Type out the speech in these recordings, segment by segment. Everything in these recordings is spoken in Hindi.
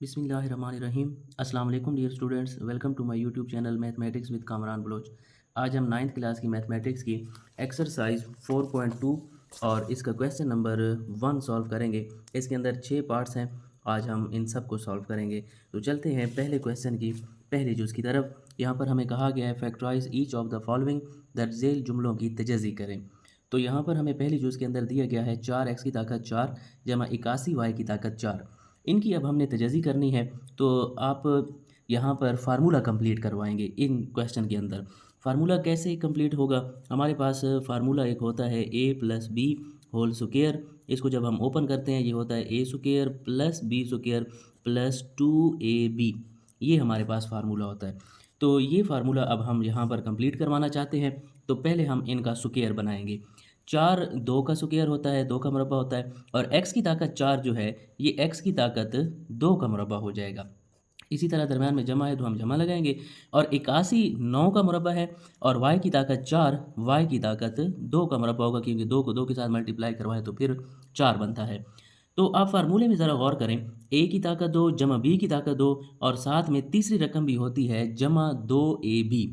बिस्मिल्लाहिर्रहमानिर्रहीम। अस्सलाम वालेकुम dear students, welcome to my YouTube channel mathematics with Kamran Baloch. आज हम नाइन्थ क्लास की मैथमेटिक्स की एक्सरसाइज 4.2 और इसका क्वेश्चन नंबर 1 सॉल्व करेंगे। इसके अंदर 6 पार्ट्स हैं, आज हम इन सब को सॉल्व करेंगे। तो चलते हैं पहले क्वेश्चन की पहले जुज़ की तरफ। यहाँ पर हमें कहा गया है factorise each of the following, दर्ज झेल जुमलों की तजज़ी करें। तो यहाँ पर हमें पहली जुज़ के अंदर दिया गया है 4x की ताकत 4 जमा 81y की ताकत 4। इनकी अब हमने तजज़ी करनी है। तो आप यहाँ पर फार्मूला कंप्लीट करवाएंगे इन क्वेश्चन के अंदर। फार्मूला कैसे कंप्लीट होगा? हमारे पास फार्मूला एक होता है a plus B whole square. इसको जब हम ओपन करते हैं ये होता है a square plus B square plus 2ab। ये हमारे पास फार्मूला होता है। तो ये फार्मूला अब हम यहाँ पर कंप्लीट करवाना चाहते हैं। तो पहले हम इनका स्क्वायर बनाएंगे। 4 2 का स्क्वायर होता है, 2 का मुरब्बा होता है, और x की ताकत 4 जो है ये x की ताकत 2 का मुरब्बा हो जाएगा। इसी तरह दरम्यान में जमा है तो हम जमा लगाएंगे, और 81 9 का मुरब्बा है, और y की ताकत 4 y की ताकत 2 का मुरब्बा होगा, क्योंकि 2 को 2 के साथ मल्टीप्लाई करवाएं तो फिर 4 बनता है। तो आप फार्मूले में ज़रा गौर करें, a की ताकत 2 जमा b की ताकत 2, और साथ में तीसरी रकम भी होती है जमा 2ab।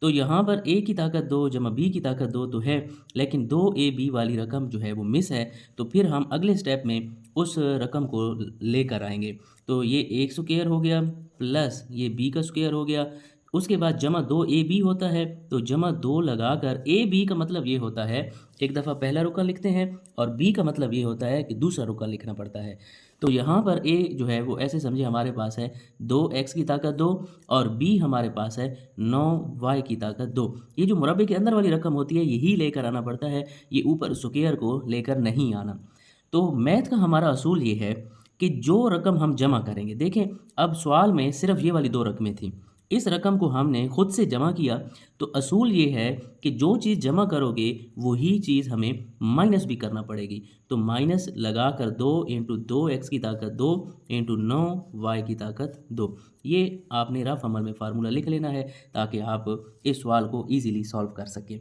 तो यहाँ पर a की ताकत 2 जमा b की ताकत 2 तो है, लेकिन 2ab वाली रकम जो है वो मिस है। तो फिर हम अगले स्टेप में उस रकम को लेकर आएंगे। तो ये एक स्क्वायर हो गया प्लस ये b का स्क्वायर हो गया। उसके बाद जमा 2ab होता है, तो जमा 2 लगाकर ab का मतलब ये होता है एक दफ़ा पहला रुका लिखते हैं, और b का मतलब ये होता है कि दूसरा रुका लिखना पड़ता है। तो यहाँ पर a जो है वो ऐसे समझे हमारे पास है 2x की ताकत 2, और b हमारे पास है 9y की ताकत 2। ये जो मुरब्बे के अंदर वाली रकम होती है यही लेकर आना पड़ता है, ये ऊपर स्क्वायर को लेकर नहीं आना। तो मैथ का हमारा असूल ये है कि जो रकम हम जमा करेंगे, देखें अब सवाल में सिर्फ ये वाली 2 रकमें थी, इस रकम को हमने खुद से जमा किया। तो असूल ये है कि जो चीज़ जमा करोगे वही चीज़ हमें माइनस भी करना पड़ेगी। तो माइनस लगाकर 2 इंटू 2x की ताकत 2 इंटू 9y की ताकत 2। ये आपने रफ अमल में फार्मूला लिख लेना है ताकि आप इस सवाल को ईज़िली सॉल्व कर सकें।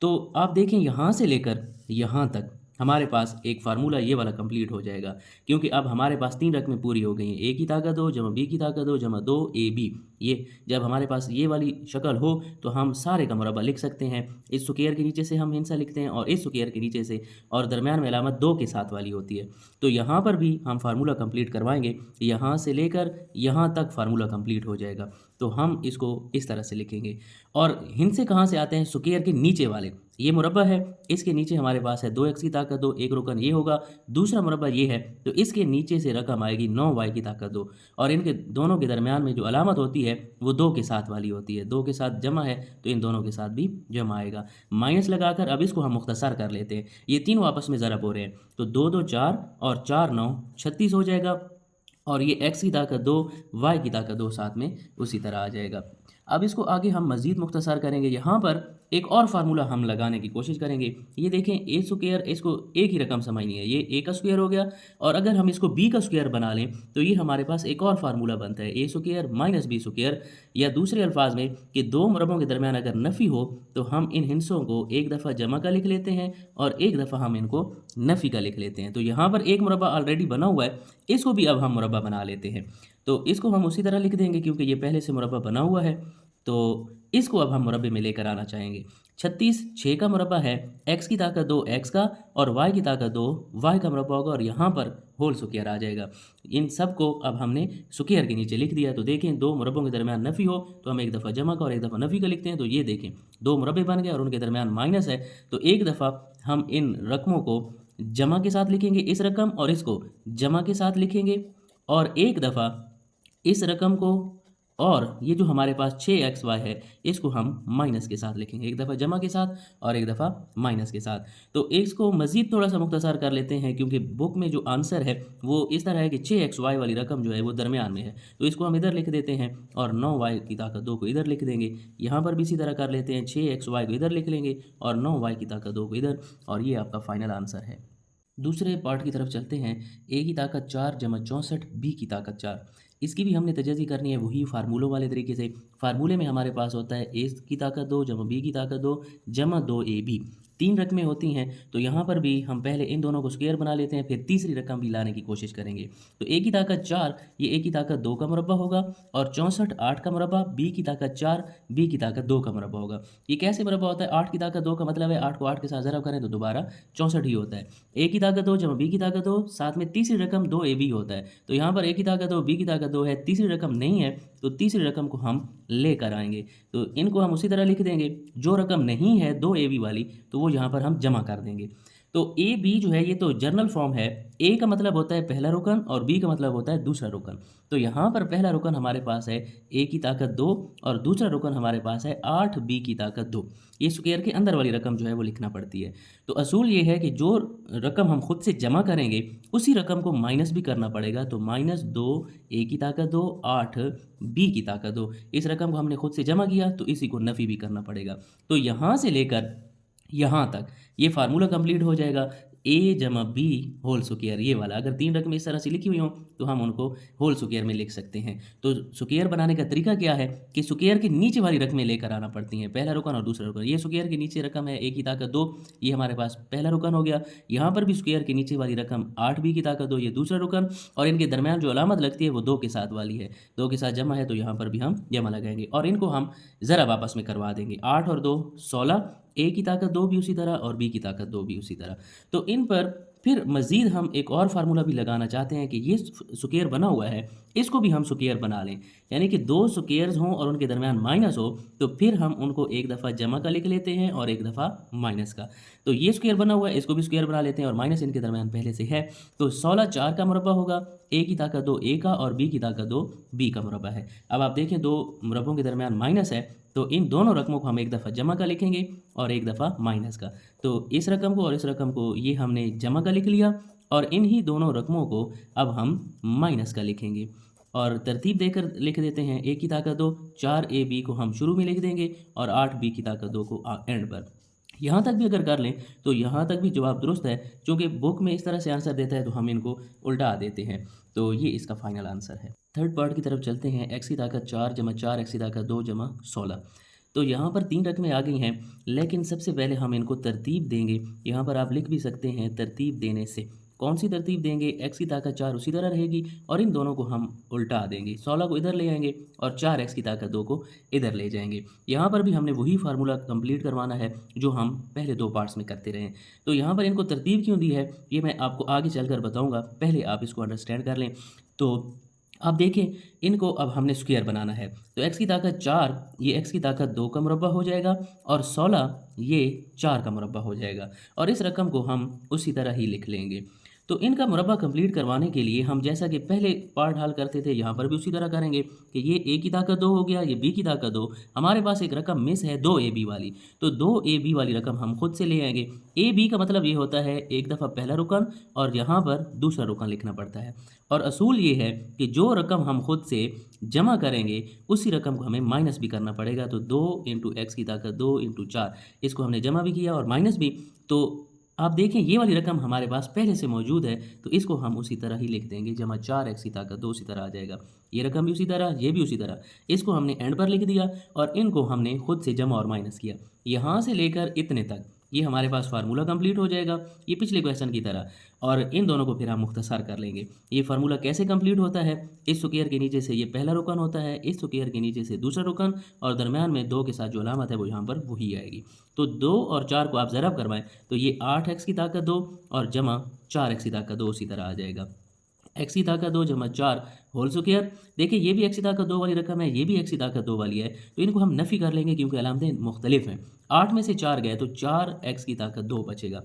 तो आप देखें यहाँ से लेकर यहाँ तक हमारे पास एक फार्मूला ये वाला कंप्लीट हो जाएगा, क्योंकि अब हमारे पास 3 रकमें पूरी हो गई हैं। a की ताकत 2 जमा b की ताकत 2 जमा 2ab। ये जब हमारे पास ये वाली शक्ल हो तो हम सारे का मुरब्बा लिख सकते हैं। इस स्क्वायर के नीचे से हम हिंसा लिखते हैं, और इस स्क्वायर के नीचे से, और दरम्यान में अलामत 2 के साथ वाली होती है। तो यहाँ पर भी हम फार्मूला कंप्लीट करवाएंगे, यहाँ से लेकर यहाँ तक फार्मूला कंप्लीट हो जाएगा। तो हम इसको इस तरह से लिखेंगे, और हिंसे कहाँ से आते हैं? स्क्वायर के नीचे वाले। ये मुरब्बा है, इसके नीचे हमारे पास है 2x की ताकत 2, एक रुकन ये होगा, दूसरा मुरब्बा ये है, तो इसके नीचे से रकम आएगी 9y की ताकत 2, और इनके दोनों के दरमियान में जो अलामत होती है वो 2 के साथ वाली होती है। 2 के साथ जमा है तो इन दोनों के साथ भी जमा आएगा। माइनस लगाकर अब इसको हम मुख्तसर कर लेते हैं, ये तीनों आपस में ज़रब हो रहे हैं, तो 2 2 4 और 4 9 36 हो जाएगा, और ये x की ताकत 2 y की ताकत 2 साथ में उसी तरह आ जाएगा। अब इसको आगे हम मज़ीद मुख्तसर करेंगे। यहाँ पर एक और फार्मूला हम लगाने की कोशिश करेंगे। ये देखें a स्क्वायर, इसको एक ही रकम समझनी है, ये a का स्क्वायर हो गया, और अगर हम इसको b का स्क्वायर बना लें तो ये हमारे पास एक और फार्मूला बनता है a square minus b square, या दूसरे अल्फाज में कि 2 मुरब्बों के दरमियान अगर नफ़ी हो तो हम इन हिंसों को एक दफ़ा जमा का लिख लेते हैं और एक दफ़ा हम इनको नफ़ी का लिख लेते हैं। तो यहाँ पर एक मुरब्बा ऑलरेडी बना हुआ है, इसको भी अब हम मुरब्बा बना लेते हैं। तो इसको हम उसी तरह लिख देंगे क्योंकि ये पहले से मुरब्बा बना हुआ है। तो इसको अब हम मुरब्बे में लेकर आना चाहेंगे। 36 6 का मुरब्बा है, x की ताकत 2 x का, और y की ताकत 2 y का मुरब्बा होगा, और यहाँ पर होल स्क्वायर आ जाएगा। इन सब को अब हमने स्क्वायर के नीचे लिख दिया। तो देखें 2 मुरब्बों के दरमियान नफ़ी हो तो हम एक दफ़ा जमा का और एक दफ़ा नफ़ी का लिखते हैं। तो ये देखें 2 मुरब्बे बन गए और उनके दरमियान माइनस है, तो एक दफ़ा हम इन रकमों को जमा के साथ लिखेंगे, इस रकम और इसको जमा के साथ लिखेंगे, और एक दफ़ा इस रकम को और ये जो हमारे पास 6xy है इसको हम माइनस के साथ लिखेंगे, एक दफ़ा जमा के साथ और एक दफ़ा माइनस के साथ। तो इसको मज़ीद थोड़ा सा मुख्तसर कर लेते हैं, क्योंकि बुक में जो आंसर है वो इस तरह है कि 6xy वाली रकम जो है वो दरमियान में है, तो इसको हम इधर लिख देते हैं, और 9y की ताकत 2 को इधर लिख देंगे। यहाँ पर भी इसी तरह कर लेते हैं, 6xy को इधर लिख लेंगे और 9y की ताकत 2 को इधर, और ये आपका फाइनल आंसर है। दूसरे पार्ट की तरफ चलते हैं। a की ताकत 4 जमा 64 b की ताकत 4, इसकी भी हमने तजज़ी करनी है वही फार्मूलों वाले तरीके से। फार्मूले में हमारे पास होता है a की ताकत 2 जमा b की ताकत 2 जमा 2ab। 3 रकमें होती हैं, तो यहाँ पर भी हम पहले इन दोनों को स्क्वायर बना लेते हैं, फिर तीसरी रकम भी लाने की कोशिश करेंगे। तो a की ताकत 4, ये a की ताकत 2 का मुरब्बा होगा, और 64 8 का मुरब्बा, b की ताकत 4, b की ताकत 2 का मुरब्बा होगा। ये कैसे मुरब्बा होता है? 8 की ताकत 2 का मतलब है 8 को 8 के साथ ज़रब करें तो दोबारा 64 ही होता है। a की ताकत 2 जमा b की ताकत 2, साथ में तीसरी रकम 2ab होता है। तो यहाँ पर a की ताकत 2, b की ताकत 2 है, तीसरी रकम नहीं है, तो तीसरी रकम को हम लेकर आएंगे। तो इनको हम उसी तरह लिख देंगे। जो रकम नहीं है 2ab वाली, तो वो यहाँ पर हम जमा कर देंगे। तो ए बी जो है ये तो जर्नल फॉर्म है। ए का मतलब होता है पहला रुकन और बी का मतलब होता है दूसरा रुकन। तो यहाँ पर पहला रुकन हमारे पास है ए की ताकत 2 और दूसरा रुकन हमारे पास है 8 बी की ताकत 2। ये स्क्वायर के अंदर वाली रकम जो है वो लिखना पड़ती है। तो असूल ये है कि जो रकम हम खुद से जमा करेंगे उसी रकम को माइनस भी करना पड़ेगा। तो -2 ए की ताकत 2, 8 बी की ताकत 2। इस रकम को हमने खुद से जमा किया तो इसी को नफ़ी भी करना पड़ेगा। तो यहाँ से लेकर यहाँ तक ये फार्मूला कंप्लीट हो जाएगा। a जमा बी होल स्क्वायर, ये वाला अगर 3 रकमें इस तरह से लिखी हुई हों तो हम उनको होल स्क्वायर में लिख सकते हैं। तो स्क्वायर बनाने का तरीका क्या है कि स्क्वायर के नीचे वाली रकमें लेकर आना पड़ती हैं, पहला रुकन और दूसरा रुकन। ये स्क्वायर के नीचे रकम है a की ताकत 2, ये हमारे पास पहला रुकन हो गया। यहाँ पर भी स्क्वायर के नीचे वाली रकम 8 बी की ताकत 2, ये दूसरा रुकन, और इनके दरमियान जो अलामत लगती है वो 2 के साथ वाली है। 2 के साथ जमा है तो यहाँ पर भी हम जमा लगाएंगे और इनको हम ज़रा आपस में करवा देंगे। 8 और 2 16, ए की ताकत 2 भी उसी तरह और बी की ताकत 2 भी उसी तरह। तो इन पर फिर मज़ीद हम एक और फार्मूला भी लगाना चाहते हैं कि ये स्क्वायर बना हुआ है, इसको भी हम स्क्वायर बना लें। यानी कि 2 स्क्वायर्स हों और उनके दरमियान माइनस हो, तो फिर हम उनको एक दफ़ा जमा का लिख लेते हैं और एक दफ़ा माइनस का। तो ये स्क्वायर बना हुआ है, इसको भी स्क्वायर बना लेते हैं और माइनस इनके दरमियान पहले से है। तो 16 4 का मुरब्बा होगा, ए की ताकत 2 ए का और बी की ताकत 2 बी का मुरब्बा है। अब आप देखें 2 मुरब्बों के दरमियान माइनस है, तो इन दोनों रकमों को हम एक दफ़ा जमा का लिखेंगे और एक दफ़ा माइनस का। तो इस रकम को और इस रकम को ये हमने जमा का लिख लिया और इन ही दोनों रकमों को अब हम माइनस का लिखेंगे और तरतीब देकर लिख देते हैं। ए की ताकत 2 4 ए बी को हम शुरू में लिख देंगे और 8 बी की ताकत 2 को एंड पर। यहाँ तक भी अगर कर लें तो यहाँ तक भी जवाब दुरुस्त है, क्योंकि बुक में इस तरह से आंसर देता है तो हम इनको उल्टा देते हैं। तो ये इसका फाइनल आंसर है। थर्ड पार्ट की तरफ चलते हैं। एक्स की ताकत 4 जमा 4 एक्स की ताकत 2 जमा 16। तो यहाँ पर 3 रकमें आ गई हैं, लेकिन सबसे पहले हम इनको तरतीब देंगे। यहाँ पर आप लिख भी सकते हैं तरतीब देने से। कौन सी तरतीब देंगे? एक्स की ताकत 4 उसी तरह रहेगी और इन दोनों को हम उल्टा देंगे। 16 को इधर ले आएंगे और 4 एक्स की ताकत 2 को इधर ले जाएंगे। यहाँ पर भी हमने वही फार्मूला कंप्लीट करवाना है जो हम पहले 2 पार्ट्स में करते रहे। तो यहाँ पर इनको तरतीब क्यों दी है ये मैं आपको आगे चलकर बताऊँगा, पहले आप इसको अंडरस्टैंड कर लें। तो अब देखें, इनको अब हमने स्क्वायर बनाना है। तो x की ताकत 4 ये x की ताकत 2 का मुरब्बा हो जाएगा और 16 ये 4 का मुरब्बा हो जाएगा और इस रकम को हम उसी तरह ही लिख लेंगे। तो इनका मुरब्बा कंप्लीट करवाने के लिए हम जैसा कि पहले पार्ट हल करते थे यहाँ पर भी उसी तरह करेंगे कि ये a की ताकत 2 हो गया, ये b की ताकत 2। हमारे पास एक रकम मिस है 2ab वाली, तो 2ab वाली रकम हम खुद से ले आएंगे। ab का मतलब ये होता है एक दफ़ा पहला रुकन और यहाँ पर दूसरा रुकन लिखना पड़ता है। और असूल ये है कि जो रकम हम खुद से जमा करेंगे उसी रकम को हमें माइनस भी करना पड़ेगा। तो 2 इंटू एक्स की ताकत 2 इंटू 4, इसको हमने जमा भी किया और माइनस भी। तो आप देखें ये वाली रकम हमारे पास पहले से मौजूद है, तो इसको हम उसी तरह ही लिख देंगे। जमा 4 एक्स की ताकत 2 उसी तरह आ जाएगा। ये रकम भी उसी तरह, ये भी उसी तरह। इसको हमने एंड पर लिख दिया और इनको हमने खुद से जमा और माइनस किया। यहाँ से लेकर इतने तक ये हमारे पास फार्मूला कंप्लीट हो जाएगा, ये पिछले क्वेश्चन की तरह। और इन दोनों को फिर हम मुख्तसर कर लेंगे। ये फार्मूला कैसे कंप्लीट होता है? इस स्क्वायर के नीचे से ये पहला रुकन होता है, इस स्क्वायर के नीचे से दूसरा रुकन और दरमियान में 2 के साथ जो अलामत है वो यहाँ पर वही आएगी। तो 2 और 4 को आप ज़रब करवाएं तो ये 8 एक्स की ताकत 2 और जमा 4 एक्स की ताकत 2 उसी तरह आ जाएगा। एक्स की ताकत 2 जमा 4 होल स्क्वायर। देखिए ये भी एक्स की ताकत 2 वाली रकम है, ये भी एक्स की ताकत 2 वाली है, तो इनको हम नफ़ी कर लेंगे क्योंकि अलामतें मुख्तलिफ हैं। 8 में से 4 गए तो 4 एक्स की ताकत 2 बचेगा।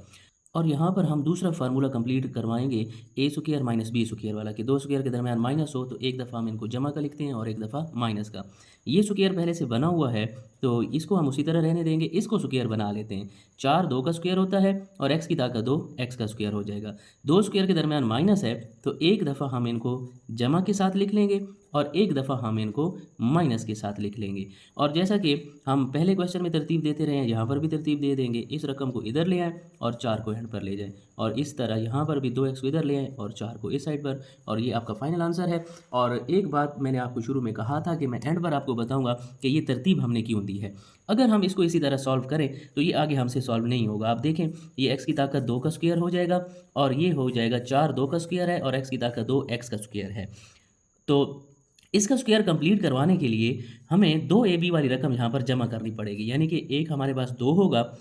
और यहाँ पर हम दूसरा फार्मूला कंप्लीट करवाएंगे ए स्क्वायर माइनस बी स्क्वायर वाला, कि 2 स्क्वायर के दरमियान माइनस हो तो एक दफ़ा हम इनको जमा का लिखते हैं और एक दफ़ा माइनस का। ये स्क्वायर पहले से बना हुआ है तो इसको हम उसी तरह रहने देंगे, इसको स्क्वायर बना लेते हैं। 4 2 का स्क्वायर होता है और एक्स की ताकत 2 एक्स का स्क्वायर हो जाएगा। 2 स्क्वायर के दरमियान माइनस है तो एक दफ़ा हम इनको जमा के साथ लिख लेंगे और एक दफ़ा हम इनको माइनस के साथ लिख लेंगे। और जैसा कि हम पहले क्वेश्चन में तरतीब देते रहे हैं, यहाँ पर भी तरतीब दे देंगे। इस रकम को इधर ले आएँ और 4 को एंड पर ले जाएँ और इस तरह यहाँ पर भी 2 एक्स को इधर ले आएँ और 4 को इस साइड पर, और ये आपका फाइनल आंसर है। और एक बात मैंने आपको शुरू में कहा था कि मैं एंड पर आपको बताऊँगा कि ये तरतीब हमने क्यों दी है। अगर हम इसको इसी तरह सॉल्व करें तो ये आगे हमसे सॉल्व नहीं होगा। आप देखें, ये x की ताकत 2 का स्क्वायर हो जाएगा और ये हो जाएगा 4 2 का स्क्वायर है और x की ताकत 2 x का स्क्वायर है। तो इसका स्क्वायर कंप्लीट करवाने के लिए हमें 2 ए बी वाली रकम यहाँ पर जमा करनी पड़ेगी, यानी कि एक हमारे पास 2 होगा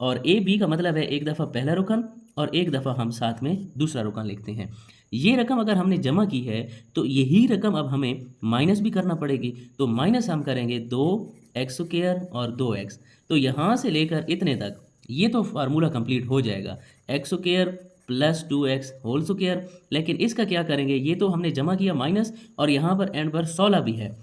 और ए बी का मतलब है एक दफ़ा पहला रुकन और एक दफ़ा हम साथ में दूसरा रुकन लिखते हैं। ये रकम अगर हमने जमा की है तो यही रकम अब हमें माइनस भी करना पड़ेगी। तो माइनस हम करेंगे 2x स्क्वायर और 2x। तो यहाँ से लेकर इतने तक ये तो फार्मूला कंप्लीट हो जाएगा, X square plus 2x whole square. लेकिन इसका क्या करेंगे, ये तो हमने जमा किया माइनस और यहाँ पर एंड पर 16 भी है,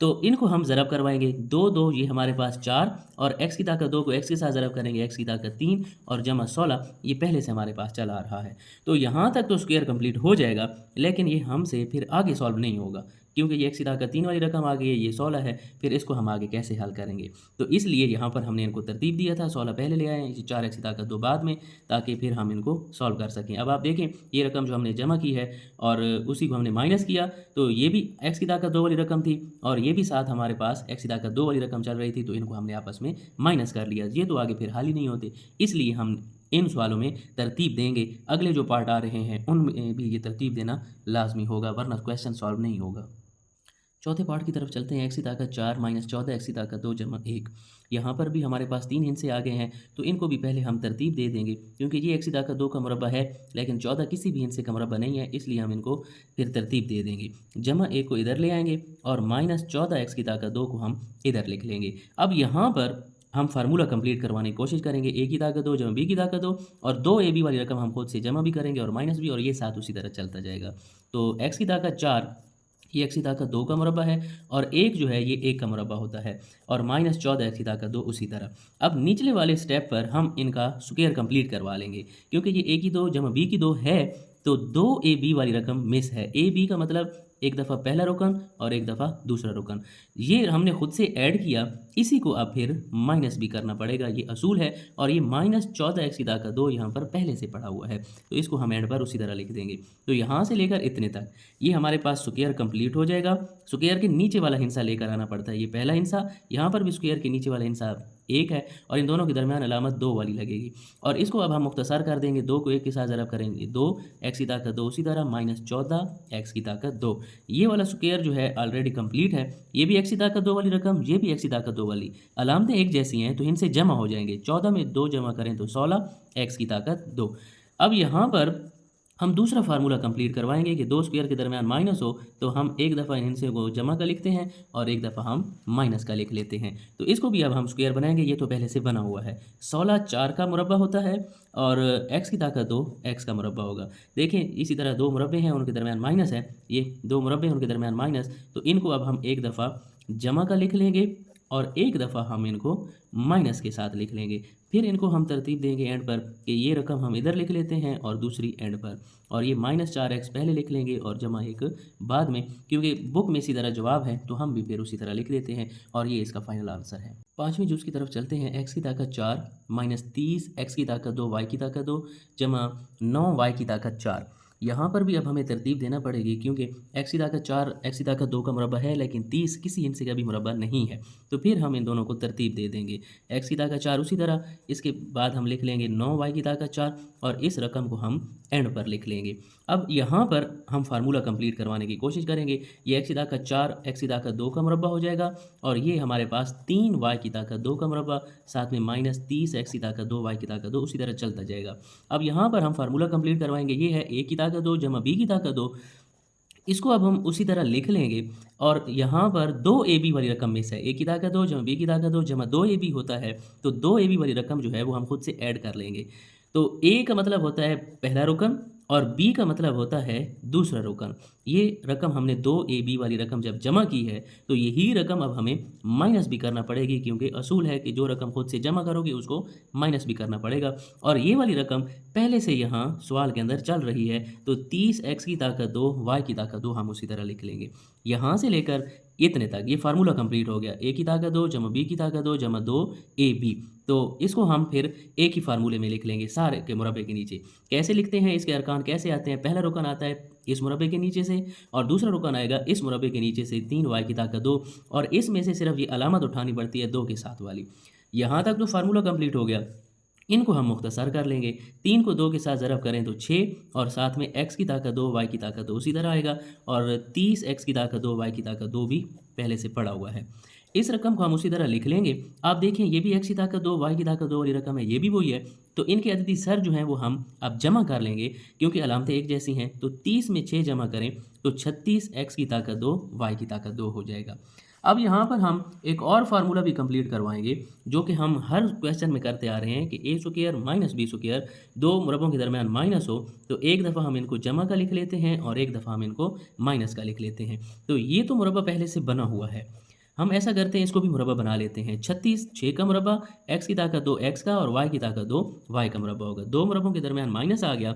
तो इनको हम ज़रब करवाएंगे। 2 2 ये हमारे पास 4 और x की ताकत 2 को x के साथ ज़रब करेंगे, x की ताकत 3 और जमा 16 ये पहले से हमारे पास चला आ रहा है। तो यहाँ तक तो स्क्वायर कंप्लीट हो जाएगा, लेकिन ये हमसे फिर आगे सॉल्व नहीं होगा क्योंकि ये x की ताकत 3 वाली रकम आ गई है, ये 16 है, फिर इसको हम आगे कैसे हल करेंगे। तो इसलिए यहाँ पर हमने इनको तरतीब दिया था, 16 पहले ले आए, 4x की ताकत 2 बाद में, ताकि फिर हम इनको सॉल्व कर सकें। अब आप देखें, ये रकम जो हमने जमा की है और उसी को हमने माइनस किया, तो ये भी x की ताकत 2 वाली रकम थी और ये भी साथ हमारे पास x की ताकत 2 वाली रकम चल रही थी, तो इनको हमने आपस में माइनस कर लिया। ये तो आगे फिर हल ही नहीं होते, इसलिए हम इन सवालों में तरतीब देंगे। अगले जो पार्ट आ रहे हैं उनमें भी ये तरतीब देना लाजमी होगा, वरना क्वेश्चन सॉल्व नहीं होगा। चौथे पार्ट की तरफ चलते हैं। x की ताकत 4 माइनस 14 x की ताकत 2 जमा 1। यहाँ पर भी हमारे पास 3 हिस्से आ गए हैं, तो इनको भी पहले हम तरतीब दे देंगे क्योंकि ये x की ताकत 2 का मुरब्बा है लेकिन 14 किसी भी हिस्से का मुरब्बा नहीं है, इसलिए हम इनको फिर तरतीब दे देंगे। जमा 1 को इधर ले आएंगे और माइनस 14 x की ताकत 2 को हम इधर लिख लेंगे। अब यहाँ पर हम फार्मूला कंप्लीट करवाने की कोशिश करेंगे। a की ताकत 2 जमा b की ताकत 2 और 2 ab वाली रकम हम खुद से जमा भी करेंगे और माइनस भी, और ये साथ उसी तरह चलता जाएगा। तो x की ताकत 4 ये x की ताकत 2 का मुरब्बा है और 1 जो है ये 1 का मुरब्बा होता है और माइनस 14 x की ताकत 2 उसी तरह। अब निचले वाले स्टेप पर हम इनका स्क्वायर कंप्लीट करवा लेंगे क्योंकि ये a की 2 जमा b की 2 है, तो 2ab वाली रकम मिस है। ab का मतलब एक दफ़ा पहला रुकन और एक दफ़ा दूसरा रुकन, ये हमने खुद से ऐड किया, इसी को अब फिर माइनस भी करना पड़ेगा, ये असूल है। और ये माइनस 14 x की ताकत 2 यहाँ पर पहले से पड़ा हुआ है, तो इसको हम एंड पर उसी तरह लिख देंगे। तो यहाँ से लेकर इतने तक ये हमारे पास स्क्वायर कंप्लीट हो जाएगा। स्क्वायर के नीचे वाला हिस्सा लेकर आना पड़ता है, ये पहला हिस्सा, यहाँ पर भी स्क्वायर के नीचे वाला हिस्सा 1 है और इन दोनों के दरमियान अलामत 2 वाली लगेगी। और इसको अब हम मुख्तसर कर देंगे, 2 को 1 के साथ ज़रब करेंगे, 2 x की ताकत 2 उसी तरह माइनस 14 x की ताकत 2। ये वाला स्क्वायर जो है ऑलरेडी कंप्लीट है, ये भी x की ताकत 2 वाली रकम, ये भी x की ताकत 2 वाली, अलामतें एक जैसी हैं तो इनसे जमा हो जाएंगे। 14 में 2 जमा करें तो 16 x की ताकत 2। अब यहाँ पर हम दूसरा फार्मूला कंप्लीट करवाएंगे कि 2 स्क्वायर के दरमियान माइनस हो तो हम एक दफ़ा इन हिस्से को जमा का लिखते हैं और एक दफ़ा हम माइनस का लिख लेते हैं। तो इसको भी अब हम स्क्वायर बनाएंगे, ये तो पहले से बना हुआ है। 16 4 का मुरब्बा होता है और x की ताकत 2 x का मुरब्बा होगा। देखें इसी तरह 2 मुरब्बे हैं उनके दरमियान माइनस है, ये 2 मुरब्बे हैं उनके दरमियान माइनस, तो इनको अब हम एक दफ़ा जमा का लिख लेंगे और एक दफ़ा हम इनको माइनस के साथ लिख लेंगे। फिर इनको हम तरतीब देंगे एंड पर कि ये रकम हम इधर लिख लेते हैं और दूसरी एंड पर, और ये माइनस 4x पहले लिख लेंगे और जमा 1 बाद में, क्योंकि बुक में इसी तरह जवाब है तो हम भी फिर उसी तरह लिख लेते हैं और ये इसका फाइनल आंसर है। पाँचवीं जुज़ की तरफ चलते हैं। x की ताकत 4 माइनस 30 x की ताकत 2 y की ताकत 2 जमा 9 y की ताकत 4। यहाँ पर भी अब हमें तरतीब देना पड़ेगी क्योंकि x की ताकत 4 x की ताकत 2 का मुरब्बा है लेकिन 30 किसी हिस्से का भी मुरब्बा नहीं है, तो फिर हम इन दोनों को तरतीब दे देंगे। x की ताकत 4 उसी तरह, इसके बाद हम लिख लेंगे 9 y की ताकत 4 और इस रकम को हम एंड पर लिख लेंगे। अब यहाँ पर हम फार्मूला कंप्लीट करवाने की कोशिश करेंगे। ये x की ताकत 4 x की ताकत 2 का मुरब्बा हो जाएगा और ये हमारे पास 3 y की ताकत 2 का मुरब्बा, साथ में माइनस 30 x की ताकत 2 y की ताकत 2 उसी तरह चलता जाएगा। अब यहाँ पर हम फार्मूला कंप्लीट करवाएंगे, ये है a की ताकत 2 जमा b की ताकत 2, इसको अब हम उसी तरह लिख लेंगे और यहाँ पर 2ab वाली रकम मिस है। a की ताकत 2 जमा b की ताकत 2 जमा 2ab होता है, तो 2ab वाली रकम जो है वो हम खुद से ऐड कर लेंगे। तो a का मतलब होता है पहला रुकन और b का मतलब होता है दूसरा रुकन। ये रकम हमने 2ab वाली रकम जब जमा की है तो यही रकम अब हमें माइनस भी करना पड़ेगी, क्योंकि असूल है कि जो रकम खुद से जमा करोगे उसको माइनस भी करना पड़ेगा। और ये वाली रकम पहले से यहाँ सवाल के अंदर चल रही है, तो 30x की ताकत 2 y की ताकत 2 हम उसी तरह लिख लेंगे। यहाँ से लेकर इतने तक ये फार्मूला कंप्लीट हो गया। a की ताकत 2 जमा b की ताकत 2 जमा 2ab, तो इसको हम फिर एक ही फार्मूले में लिख लेंगे सारे के मुरब्बे के नीचे। कैसे लिखते हैं, इसके अरकान कैसे आते हैं? पहला रुकन आता है इस मुरब्बे के नीचे से और दूसरा रुकन आएगा इस मुरब्बे के नीचे से 3y की ताकत 2 और इसमें से सिर्फ ये अलामत उठानी पड़ती है 2 के साथ वाली। यहाँ तक तो फार्मूला कंप्लीट हो गया। इनको हम मुख्तसर कर लेंगे। 3 को 2 के साथ ज़रब करें तो 6 और साथ में x की ताकत 2 y की ताकत 2 उसी तरह आएगा और 30 x की ताकत 2 y की ताकत 2 भी पहले से पड़ा हुआ है। इस रकम को हम उसी तरह लिख लेंगे। आप देखें ये भी x की ताकत 2 y की ताकत 2 वाली रकम है, ये भी वही है। तो इनके अददी सर जो हैं वो हम अब जमा कर लेंगे क्योंकि अलामतें एक जैसी हैं। तो 30 में 6 जमा करें तो 36 x की ताकत 2 y की ताकत 2 हो जाएगा। अब यहाँ पर हम एक और फार्मूला भी कंप्लीट करवाएंगे जो कि हम हर क्वेश्चन में करते आ रहे हैं कि ए स्क्वायर माइनस बी स्क्वायर दो मुरब्बों के दरमियान माइनस हो तो एक दफ़ा हम इनको जमा का लिख लेते हैं और एक दफ़ा हम इनको माइनस का लिख लेते हैं। तो ये तो मुरब्बा पहले से बना हुआ है, हम ऐसा करते हैं इसको भी मुरब्बा बना लेते हैं। 36 6 का मुरब्बा, x की ताकत 2 x का और y की ताकत 2 y का मुरब्बा होगा। दो मुरब्बों के दरमियान माइनस आ गया।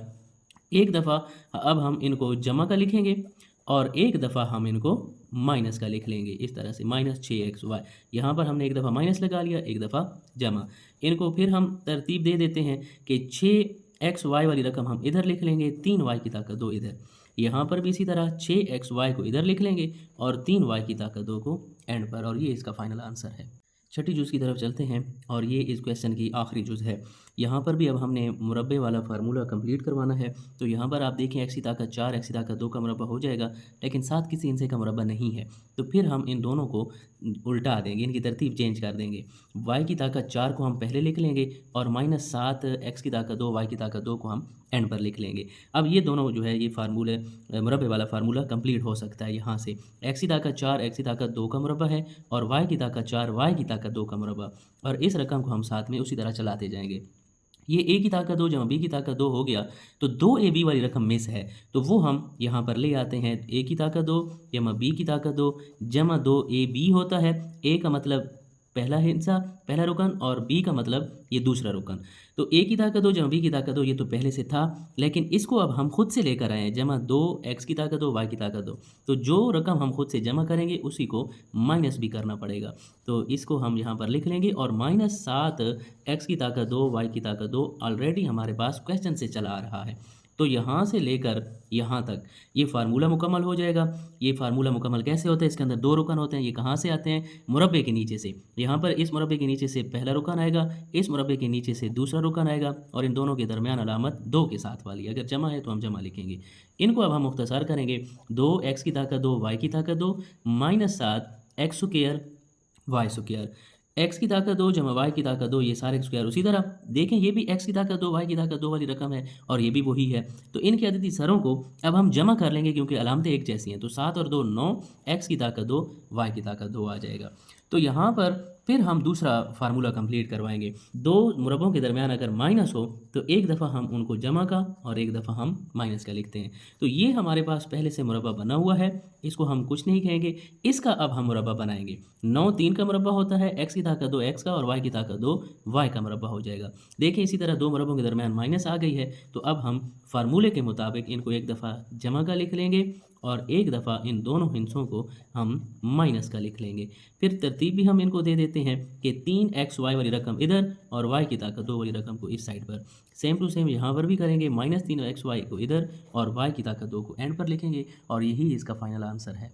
एक दफ़ा अब हम इनको जमा का लिखेंगे और एक दफ़ा हम इनको माइनस का लिख लेंगे इस तरह से माइनस 6xy। यहाँ पर हमने एक दफ़ा माइनस लगा लिया, एक दफ़ा जमा। इनको फिर हम तरतीब दे देते हैं कि 6xy वाली रकम हम इधर लिख लेंगे, 3y की ताकत 2 इधर। यहाँ पर भी इसी तरह 6xy को इधर लिख लेंगे और 3y की ताकत 2 को एंड पर, और ये इसका फाइनल आंसर है। छठी जुज़ की तरफ चलते हैं और ये इस क्वेश्चन की आखिरी जुज़ है। यहाँ पर भी अब हमने मुरब्बे वाला फार्मूला कंप्लीट करवाना है। तो यहाँ पर आप देखें x की ताकत 4 x की ताकत 2 का मुरब्बा हो जाएगा, लेकिन साथ किसी हिस्से का मुरब्बा नहीं है। तो फिर हम इन दोनों को उल्टा देंगे, इनकी तरतीब चेंज कर देंगे। y की ताकत 4 को हम पहले लिख लेंगे और -7 x की ताकत 2 y की ताकत 2 को हम एंड पर लिख लेंगे। अब ये दोनों जो है ये फार्मूले मुरब्बे वाला फार्मूला कंप्लीट हो सकता है। यहाँ से x की ताकत 4 x की ताकत 2 का मुरब्बा है और y की ताकत 4 y की ताकत 2 का मुरब्बा, और इस रकम को हम साथ में उसी तरह चलाते जाएंगे। ये a की ताकत 2 जमा b की ताकत 2 हो गया, तो 2ab वाली रकम मिस है तो वो हम यहाँ पर ले आते हैं। a की ताकत 2 जमा b की ताकत 2 जमा 2ab होता है। a का मतलब पहला हिस्सा पहला रुकन और b का मतलब ये दूसरा रुकन। तो a की ताकत 2 जमा b की ताकत 2 ये तो पहले से था, लेकिन इसको अब हम खुद से लेकर आए हैं जमा 2 x की ताकत 2 y की ताकत 2। तो जो रकम हम खुद से जमा करेंगे उसी को माइनस भी करना पड़ेगा। तो इसको हम यहाँ पर लिख लेंगे और -7 x की ताकत 2 y की ताकत 2 ऑलरेडी हमारे पास क्वेश्चन से चला आ रहा है। तो यहाँ से लेकर यहाँ तक ये फार्मूला मुकम्मल हो जाएगा। ये फार्मूला मुकम्मल कैसे होता है, इसके अंदर दो रुकन होते हैं। ये कहाँ से आते हैं? मुरब्बे के नीचे से। यहाँ पर इस मुरब्बे के नीचे से पहला रुकन आएगा, इस मुरब्बे के नीचे से दूसरा रुकन आएगा और इन दोनों के दरमियान अलामत 2 के साथ वाली। अगर जमा है तो हम जमा लिखेंगे। इनको अब हम मुख्तसर करेंगे। 2x की ताकत 2 y की ताकत 2 -7 x square y square. x की ताकत 2 जमा y की ताकत 2 ये सारे स्क्वायर उसी तरह। देखें ये भी x की ताकत 2 y की ताकत 2 वाली रकम है और ये भी वही है। तो इनके अददी सरों को अब हम जमा कर लेंगे क्योंकि अलामतें एक जैसी हैं। तो 7 और 2 9 x की ताकत 2 y की ताकत 2 आ जाएगा। तो यहाँ पर फिर हम दूसरा फार्मूला कंप्लीट करवाएंगे। दो मुरब्बों के दरमियान अगर माइनस हो तो एक दफ़ा हम उनको जमा का और एक दफ़ा हम माइनस का लिखते हैं। तो ये हमारे पास पहले से मुरब्बा बना हुआ है, इसको हम कुछ नहीं कहेंगे। इसका अब हम मुरब्बा बनाएंगे। 9 3 का मुरब्बा होता है, x की ताकत 2 x का और y की ताकत 2 y का मुरब्बा हो जाएगा। देखिए इसी तरह दो मुरब्बों के दरमियान माइनस आ गई है, तो अब हम फार्मूले के मुताबिक इनको एक दफ़ा जमा का लिख लेंगे और एक दफ़ा इन दोनों हिस्सों को हम माइनस का लिख लेंगे। फिर तरतीब भी हम इनको दे देते हैं कि 3xy वाली रकम इधर और y की ताकत 2 वाली रकम को इस साइड पर। सेम टू सेम यहाँ पर भी करेंगे। -3xy को इधर और y की ताकत 2 को एंड पर लिखेंगे और यही इसका फाइनल आंसर है।